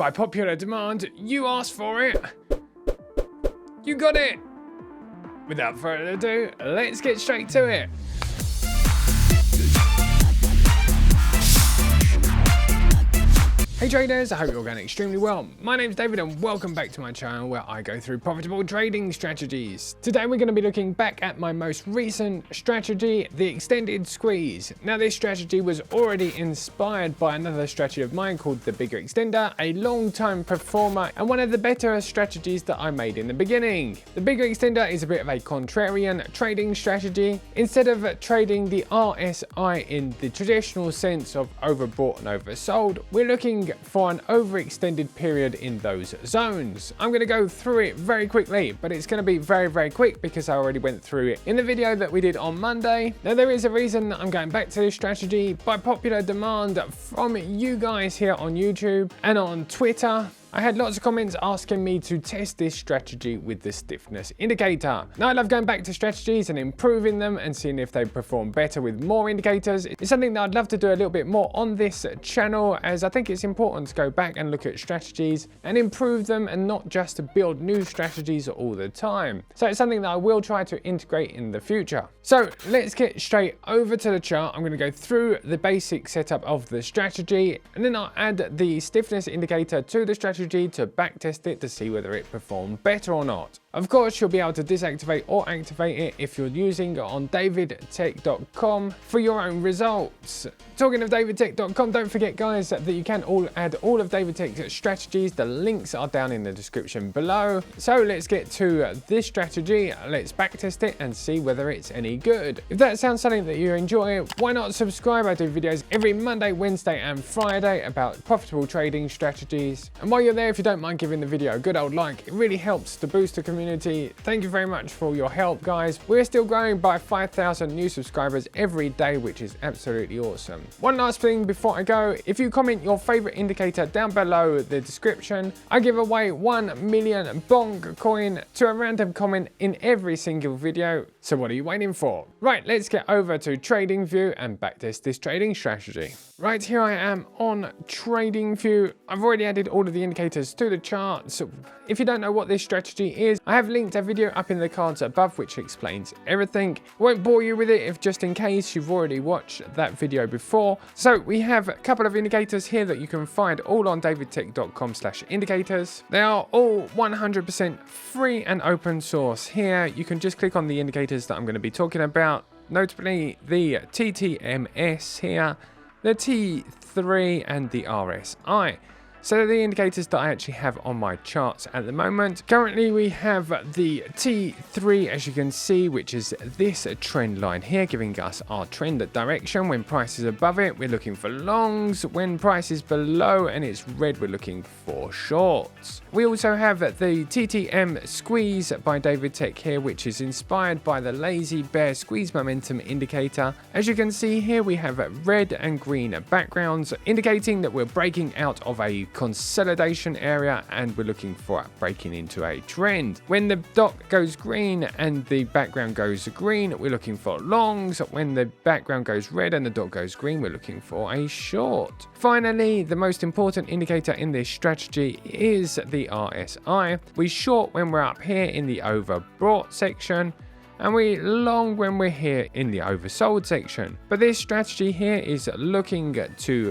By popular demand, you asked for it. You got it. Without further ado, let's get straight to it. Hey traders, I hope you're going extremely well. My name's David and welcome back to my channel where I go through profitable trading strategies. Today we're going to be looking back at my most recent strategy, the extended squeeze. Now this strategy was already inspired by another strategy of mine called the bigger extender, a long-time performer and one of the better strategies that I made in the beginning. The bigger extender is a bit of a contrarian trading strategy. Instead of trading the RSI in the traditional sense of overbought and oversold, we're looking for an overextended period in those zones. I'm going to go through it very quickly, but it's going to be very quick because I already went through it in the video that we did on Monday. Now there is a reason that I'm going back to this strategy by popular demand from you guys here on YouTube and on Twitter. I had lots of comments asking me to test this strategy with the stiffness indicator. Now I love going back to strategies and improving them and seeing if they perform better with more indicators. It's something that I'd love to do a little bit more on this channel, as I think it's important to go back and look at strategies and improve them and not just to build new strategies all the time. So it's something that I will try to integrate in the future. So let's get straight over to the chart. I'm going to go through the basic setup of the strategy and then I'll add the stiffness indicator to the strategy to backtest it to see whether it performed better or not. Of course, you'll be able to deactivate or activate it if you're using it on davidtech.com for your own results. Talking of davidtech.com, don't forget guys that you can add all of David Tech's strategies. The links are down in the description below. So let's get to this strategy. Let's backtest it and see whether it's any good. If that sounds something that you enjoy, why not subscribe? I do videos every Monday, Wednesday and Friday about profitable trading strategies. And while you're there, if you don't mind giving the video a good old like, it really helps to boost the community. Thank you very much for your help guys. We're still growing by 5,000 new subscribers every day, which is absolutely awesome. One last thing before I go, if you comment your favorite indicator down below the description, I give away 1 million bong coin to a random comment in every single video. So what are you waiting for? Right, let's get over to TradingView and backtest this trading strategy. Right, here I am on TradingView. I've already added all of the indicators to the chart. So if you don't know what this strategy is, I have linked a video up in the cards above which explains everything. I won't bore you with it if just in case you've already watched that video before. So we have a couple of indicators here that you can find all on davidtech.com/indicators. They are all 100% free and open source here. You can just click on the indicators that I'm going to be talking about, notably the TTMS here, the T3 and the RSI. So they're the indicators that I actually have on my charts at the moment. Currently we have the T3, as you can see, which is this trend line here, giving us our trend direction. When price is above it, we're looking for longs. When price is below and it's red, we're looking for shorts. We also have the TTM squeeze by David Tech here, which is inspired by the lazy bear squeeze momentum indicator. As you can see here, we have red and green backgrounds indicating that we're breaking out of a consolidation area and we're looking for breaking into a trend. When the dot goes green and the background goes green, we're looking for longs. When the background goes red and the dot goes green, we're looking for a short. Finally, the most important indicator in this strategy is the RSI. We short when we're up here in the overbought section, and we long when we're here in the oversold section. But this strategy here is looking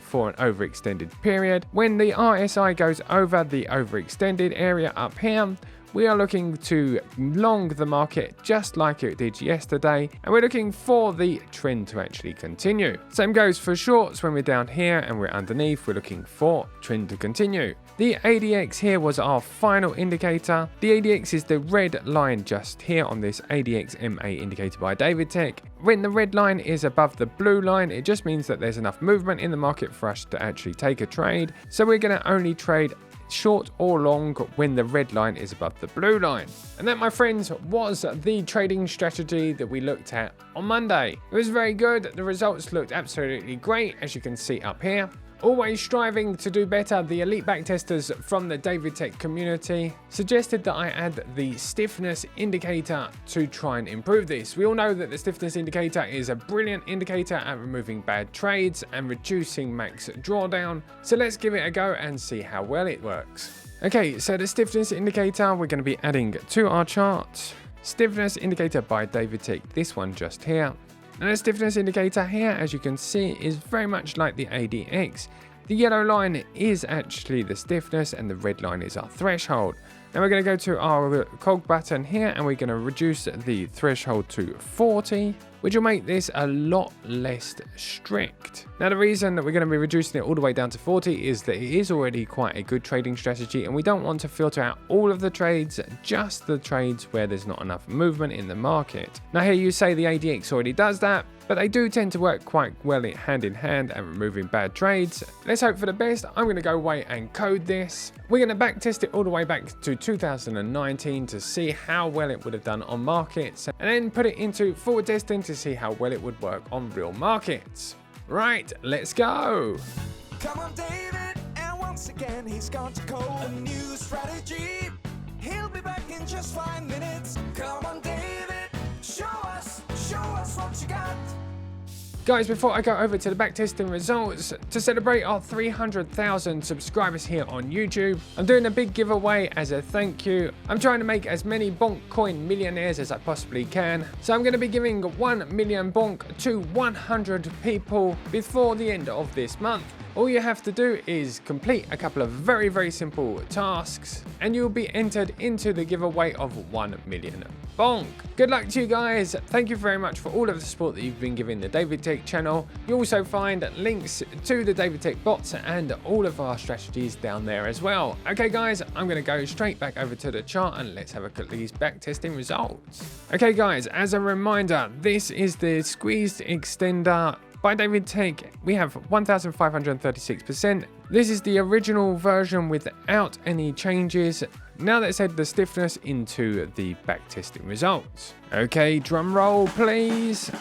for an overextended period. When the RSI goes over the overextended area up here, we are looking to long the market just like it did yesterday, and we're looking for the trend to actually continue. Same goes for shorts. When we're down here and we're underneath, we're looking for trend to continue. The ADX here was our final indicator. The ADX is the red line just here on this ADX MA indicator by David Tech. When the red line is above the blue line, it just means that there's enough movement in the market for us to actually take a trade. So we're going to only trade short or long when the red line is above the blue line. And that, my friends, was the trading strategy that we looked at on Monday. It was very good. The results looked absolutely great, as you can see up here. Always striving to do better, the elite backtesters from the David Tech community suggested that I add the stiffness indicator to try and improve this. We all know that the stiffness indicator is a brilliant indicator at removing bad trades and reducing max drawdown. So let's give it a go and see how well it works. Okay, so the stiffness indicator we're going to be adding to our chart. Stiffness indicator by David Tech, this one just here. And the stiffness indicator here, as you can see, is very much like the ADX. The yellow line is actually the stiffness and the red line is our threshold. Now we're going to go to our cog button here and we're going to reduce the threshold to 40, which will make this a lot less strict. Now the reason that we're going to be reducing it all the way down to 40 is that it is already quite a good trading strategy and we don't want to filter out all of the trades, just the trades where there's not enough movement in the market. Now here you say the ADX already does that, but they do tend to work quite well hand in hand at removing bad trades. Let's hope for the best. I'm going to go away and code this. We're going to backtest it all the way back to 2019 to see how well it would have done on markets, and then put it into forward testing to see how well it would work on real markets. Right, let's go. Come on, David, and once again he's gone to code a new strategy. He'll be back in just 5 minutes. Come on, David, show us what you got. Guys, before I go over to the backtesting results, to celebrate our 300,000 subscribers here on YouTube, I'm doing a big giveaway as a thank you. I'm trying to make as many bonk coin millionaires as I possibly can. So I'm going to be giving 1 million bonk to 100 people before the end of this month. All you have to do is complete a couple of very simple tasks and you'll be entered into the giveaway of 1 million bonk. Good luck to you guys. Thank you very much for all of the support that you've been giving the David Tech channel. You also find links to the David Tech bots and all of our strategies down there as well. Okay guys, I'm going to go straight back over to the chart and let's have a look at these backtesting results. Okay guys, as a reminder, this is the squeezed extender by David Tech. We have 1,536%. This is the original version without any changes. Now let's add the stiffness into the backtesting results. Okay, drum roll please.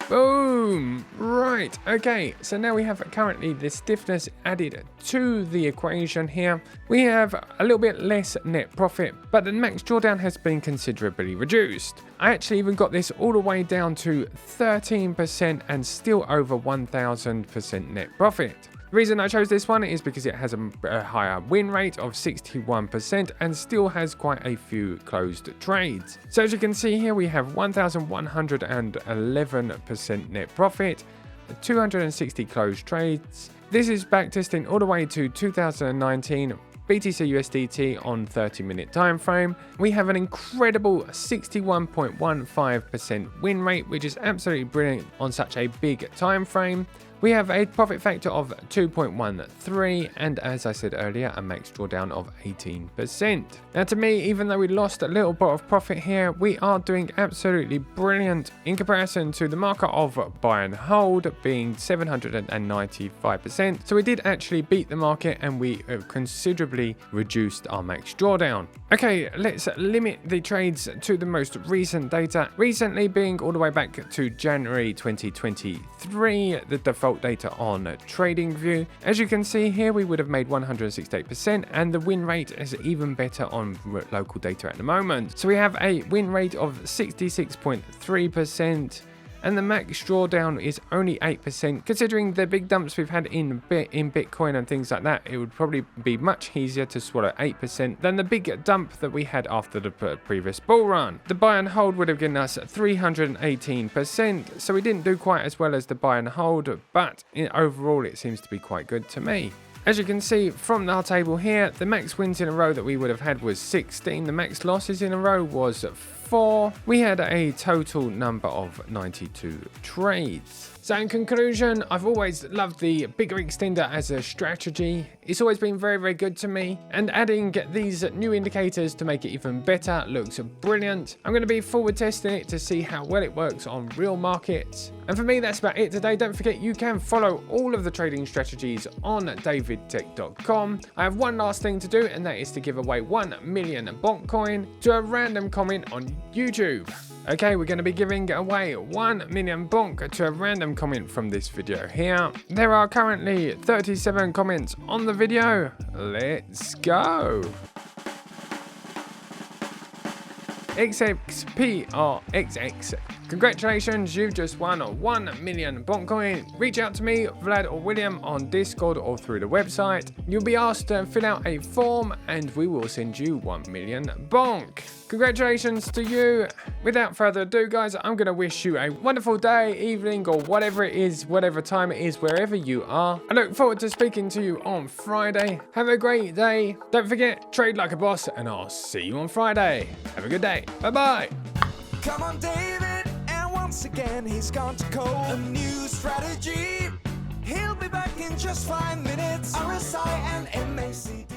Boom! Right, okay, so now we have currently the stiffness added to the equation here. We have a little bit less net profit, but the max drawdown has been considerably reduced. I actually even got this all the way down to 13% and still over 1,000% net profit. The reason I chose this one is because it has a higher win rate of 61% and still has quite a few closed trades. So as you can see here, we have 1,111% net profit, 260 closed trades. This is backtesting all the way to 2019. BTC USDT on 30-minute time frame. We have an incredible 61.15% win rate, which is absolutely brilliant on such a big time frame. We have a profit factor of 2.13 and, as I said earlier, a max drawdown of 18%. Now to me, even though we lost a little bit of profit here, we are doing absolutely brilliant in comparison to the marker of buy and hold being 795%. So we did actually beat the market and we considerably reduced our max drawdown. Okay, let's limit the trades to the most recent data. Recently being all the way back to January 2023, the default data on TradingView. As you can see here, we would have made 168% and the win rate is even better on local data at the moment. So we have a win rate of 66.3%. and the max drawdown is only 8%. Considering the big dumps we've had in Bitcoin and things like that, it would probably be much easier to swallow 8% than the big dump that we had after the previous bull run. The buy and hold would have given us 318%, so we didn't do quite as well as the buy and hold, but overall it seems to be quite good to me. As you can see from our table here, the max wins in a row that we would have had was 16. The max losses in a row was 4. We had a total number of 92 trades. So in conclusion, I've always loved the bigger extender as a strategy. It's always been very, very good to me. And adding these new indicators to make it even better looks brilliant. I'm going to be forward testing it to see how well it works on real markets. And for me, that's about it today. Don't forget, you can follow all of the trading strategies on davidtech.com. I have one last thing to do, and that is to give away 1 million Bonk coin to a random comment on YouTube. Okay, we're going to be giving away 1 million bonk to a random comment from this video here. There are currently 37 comments on the video. Let's go. XXPRXX. Congratulations, you've just won 1 million bonk coin. Reach out to me, Vlad or William on Discord or through the website. You'll be asked to fill out a form and we will send you 1 million bonk. Congratulations to you. Without further ado, guys, I'm going to wish you a wonderful day, evening, or whatever it is, whatever time it is, wherever you are. I look forward to speaking to you on Friday. Have a great day. Don't forget, trade like a boss, and I'll see you on Friday. Have a good day. Bye-bye. Come on, David, and once again he's gone to code a new strategy. He'll be back in just 5 minutes. RSI and MACD.